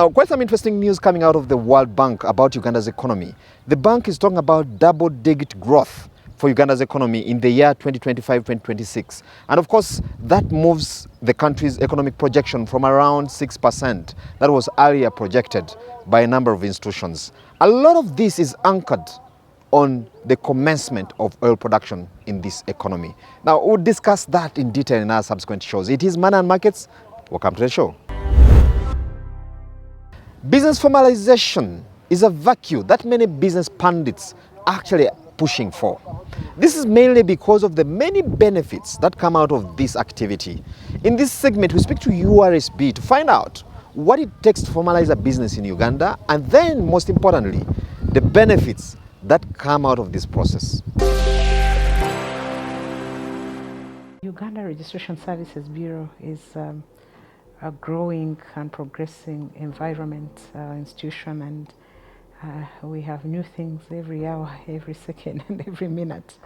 Now, quite some interesting news coming out of the World Bank about Uganda's economy. The bank is talking about double-digit growth for Uganda's economy in the year 2025-2026. And of course, that moves the country's economic projection from around 6% that was earlier projected by a number of institutions. A lot of this is anchored on the commencement of oil production in this economy. Now, we'll discuss that in detail in our subsequent shows. It is Money and Markets. Welcome to the show. Business formalization is a vacuum that many business pundits actually are pushing for. This is mainly because of the many benefits that come out of this activity. In this segment, we speak to URSB to find out what it takes to formalize a business in Uganda, and then, most importantly, the benefits that come out of this process. Uganda Registration Services Bureau is a growing and progressing environment institution, and we have new things every hour, every second, and every minute.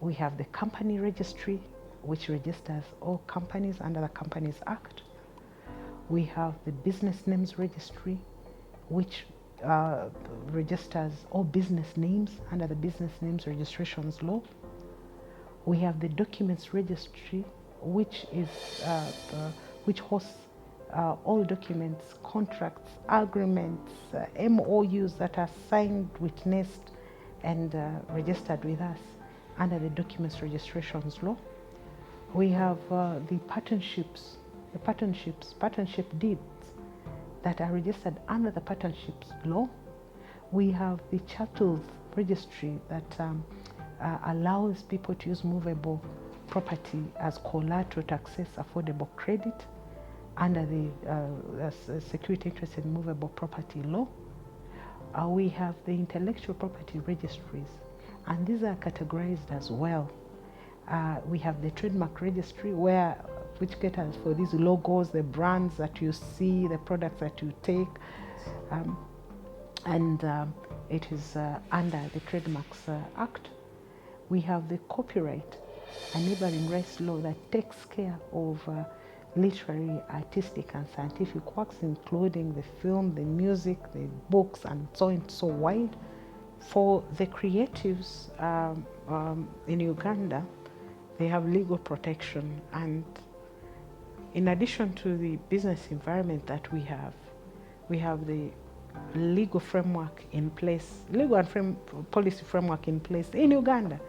We have the company registry, which registers all companies under the Companies Act. We have the business names registry, which registers all business names under the Business Names Registrations Law. We have the documents registry, which hosts all documents, contracts, agreements, MOUs that are signed, witnessed, and registered with us under the Documents Registrations Law. We have the partnership deeds that are registered under the Partnerships Law. We have the Chattels Registry that allows people to use movable property as collateral to access affordable credit under the Security Interest in Movable Property Law. We have the intellectual property registries, and these are categorized as well. We have the trademark registry, which caters for these logos, the brands that you see, the products that you take, and it is under the Trademarks Act. We have the copyright and neighboring rights law that takes care of literary, artistic, and scientific works, including the film, the music, the books, and so on, so wide. For the creatives in Uganda, they have legal protection, and in addition to the business environment that we have the legal framework in place, legal and policy framework in place in Uganda,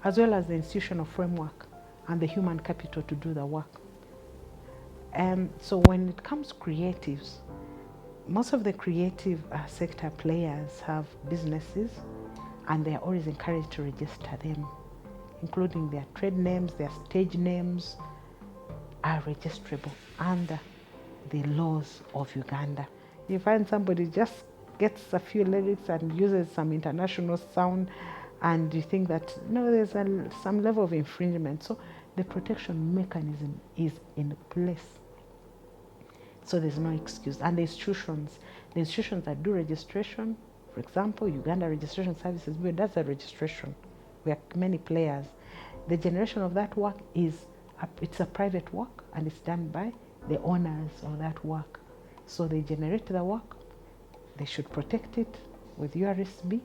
as well as the institutional framework and the human capital to do the work. And so when it comes to creatives, most of the creative sector players have businesses, and they are always encouraged to register them, including their trade names, their stage names are registrable under the laws of Uganda. You find somebody just gets a few lyrics and uses some international sound, and you think that, no, there's some level of infringement. So the protection mechanism is in place. So there's no excuse. And the institutions that do registration, for example, Uganda Registration Services Bureau does a registration. We have many players. The generation of that work it's a private work, and it's done by the owners of that work. So they generate the work, they should protect it with URSB,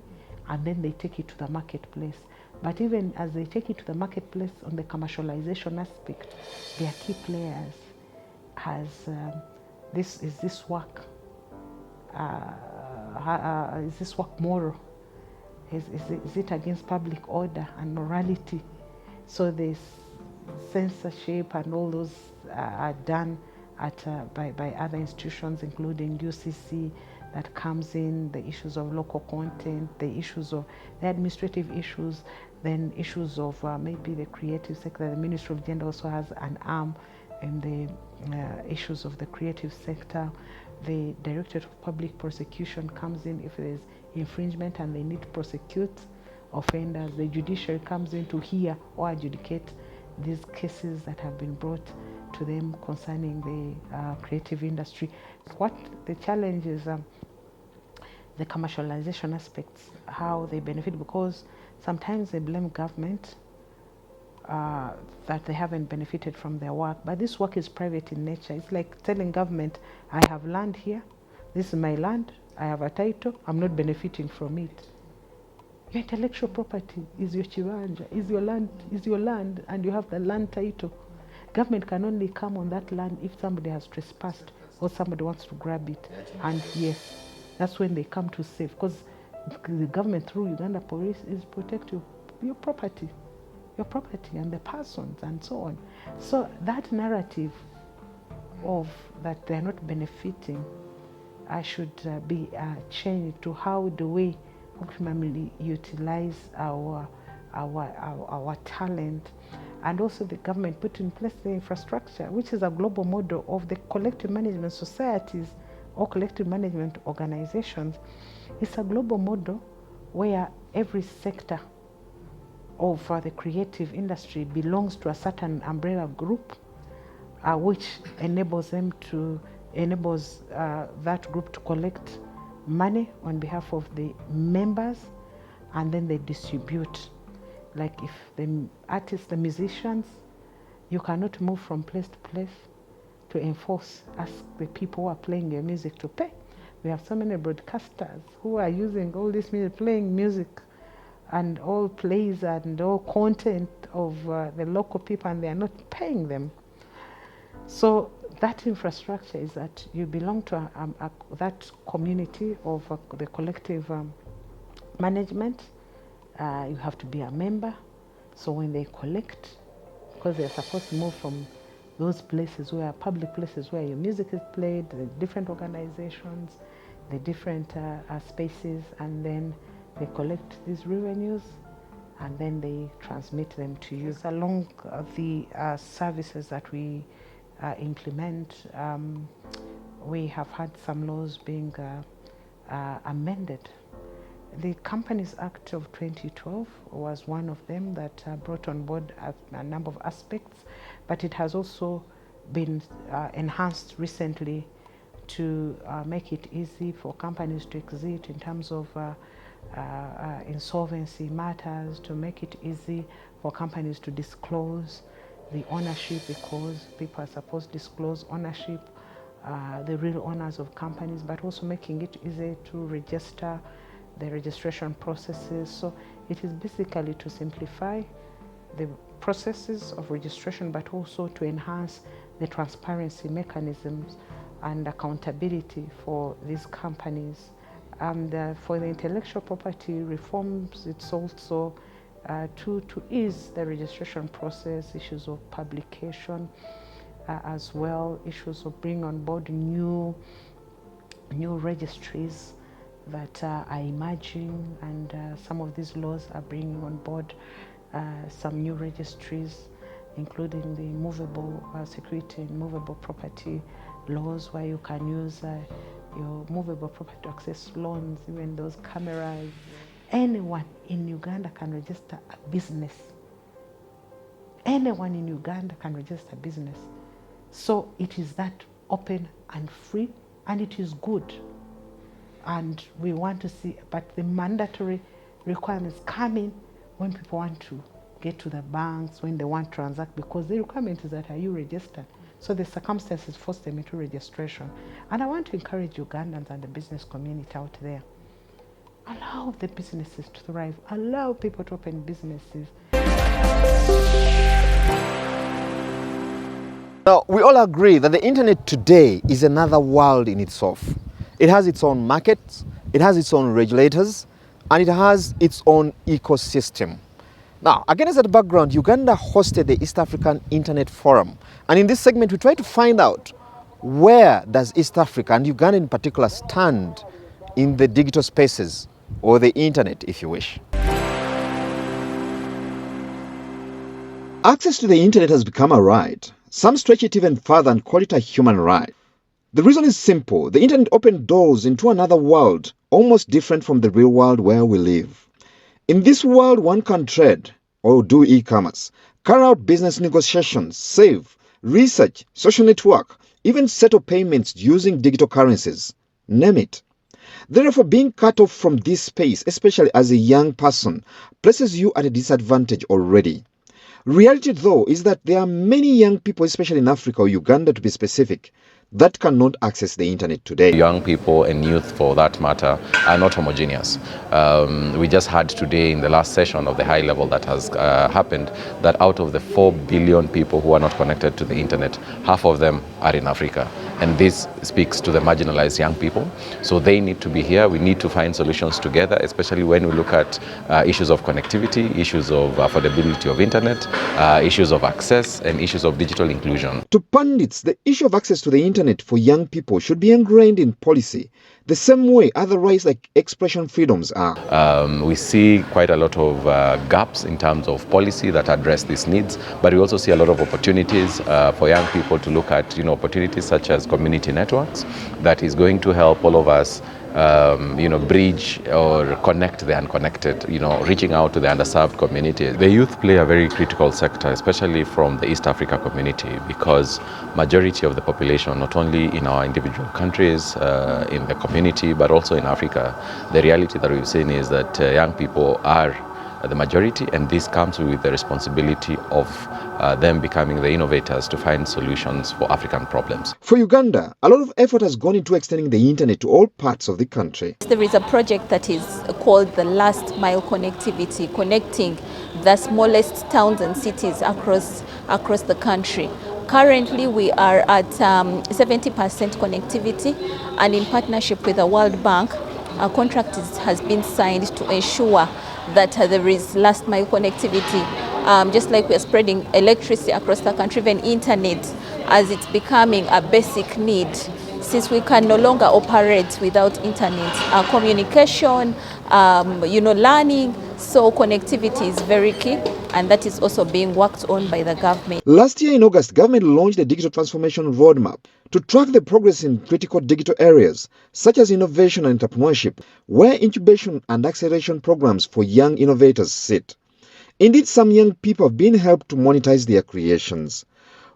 and then they take it to the marketplace. But even as they take it to the marketplace, on the commercialization aspect, their key players has is this work moral? Is it against public order and morality? So this censorship and all those are done by other institutions, including UCC, that comes in, the issues of local content, the issues of the administrative issues, then issues of maybe the creative sector. The Ministry of Gender also has an arm in the issues of the creative sector. The Directorate of Public Prosecution comes in if there is infringement and they need to prosecute offenders. The judiciary comes in to hear or adjudicate these cases that have been brought to them concerning the creative industry. What the challenge is, the commercialization aspects, how they benefit, because sometimes they blame government that they haven't benefited from their work, but this work is private in nature. It's like telling government, I have land here, this is my land, I have a title, I'm not benefiting from it. Your intellectual property is your chiwanja, is your land, and you have the land title. Government can only come on that land if somebody has trespassed or somebody wants to grab it. And yes, that's when they come to save, because the government through Uganda Police is protect your property and the persons and so on. So that narrative of that they're not benefiting should be changed to how do we optimally utilize our talent, and also the government put in place the infrastructure, which is a global model of the collective management societies or collective management organizations. It's a global model where every sector of the creative industry belongs to a certain umbrella group, which enables that group to collect money on behalf of the members, and then they distribute. Like if the artists, the musicians, you cannot move from place to place to ask the people who are playing your music to pay. We have so many broadcasters who are using all this music, playing music and all plays and all content of the local people, and they are not paying them. So that infrastructure is that you belong to that community of the collective management. You have to be a member. So when they collect, because they're supposed to move from those places where public places where your music is played, the different organizations, the different spaces, and then they collect these revenues and then they transmit them to you. Along the services that we implement, we have had some laws being amended. The Companies Act of 2012 was one of them that brought on board a number of aspects, but it has also been enhanced recently to make it easy for companies to exit in terms of insolvency matters, to make it easy for companies to disclose the ownership, because people are supposed to disclose ownership, the real owners of companies, but also making it easy to register the registration processes. So it is basically to simplify the processes of registration, but also to enhance the transparency mechanisms and accountability for these companies. And for the intellectual property reforms, it's also to ease the registration process, issues of publication as well, issues of bringing on board new registries that are emerging, and some of these laws are bringing on board some new registries, including the movable security and movable property laws, where you can use your movable property to access loans, even those cameras. Anyone in Uganda can register a business. Anyone in Uganda can register a business. So it is that open and free, and it is good. And we want to see, but the mandatory requirements come in when people want to get to the banks, when they want to transact, because the requirement is that, are you registered? So the circumstances force them into registration. And I want to encourage Ugandans and the business community out there. Allow the businesses to thrive. Allow people to open businesses. Now, we all agree that the internet today is another world in itself. It has its own markets, it has its own regulators, and it has its own ecosystem. Now, against that background, Uganda hosted the East African Internet Forum. And in this segment, we try to find out, where does East Africa, and Uganda in particular, stand in the digital spaces, or the internet, if you wish. Access to the internet has become a right. Some stretch it even further and call it a human right. The reason is simple. The internet opened doors into another world, almost different from the real world where we live. In this world, one can trade or do e-commerce, carry out business negotiations, save, research, social network, even settle payments using digital currencies. Name it. Therefore, being cut off from this space, especially as a young person, places you at a disadvantage already. Reality, though, is that there are many young people, especially in Africa or Uganda to be specific, that cannot access the internet today. Young people and youth, for that matter, are not homogeneous. We just had today in the last session of the high level that has happened that out of the 4 billion people who are not connected to the internet, half of them are in Africa. And this speaks to the marginalized young people. So they need to be here. We need to find solutions together, especially when we look at issues of connectivity, issues of affordability of internet, issues of access, and issues of digital inclusion. To pundits, the issue of access to the internet for young people should be ingrained in policy, the same way other rights like expression freedoms are. We see quite a lot of gaps in terms of policy that address these needs, but we also see a lot of opportunities for young people to look at, opportunities such as community networks that is going to help all of us bridge or connect the unconnected, reaching out to the underserved communities. The youth play a very critical sector, especially from the East Africa community, because majority of the population, not only in our individual countries, in the community, but also in Africa, the reality that we've seen is that young people are the majority, and this comes with the responsibility of them becoming the innovators to find solutions for African problems. For Uganda, a lot of effort has gone into extending the internet to all parts of the country. There is a project that is called the Last Mile Connectivity, connecting the smallest towns and cities across the country. Currently, we are at 70% connectivity, and in partnership with the World Bank, a contract has been signed to ensure that there is last mile connectivity, just like we are spreading electricity across the country, even internet, as it's becoming a basic need. Since we can no longer operate without internet, communication, learning, so connectivity is very key, and that is also being worked on by the government. Last year in August, government launched a digital transformation roadmap to track the progress in critical digital areas such as innovation and entrepreneurship, where incubation and acceleration programs for young innovators sit. Indeed, some young people have been helped to monetize their creations.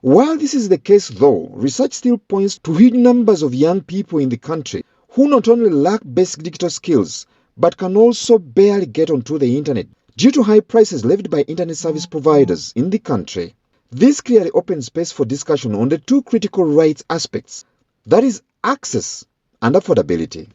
While this is the case, though, research still points to huge numbers of young people in the country who not only lack basic digital skills, but can also barely get onto the internet due to high prices levied by internet service providers in the country. This clearly opens space for discussion on the two critical rights aspects, that is, access and affordability.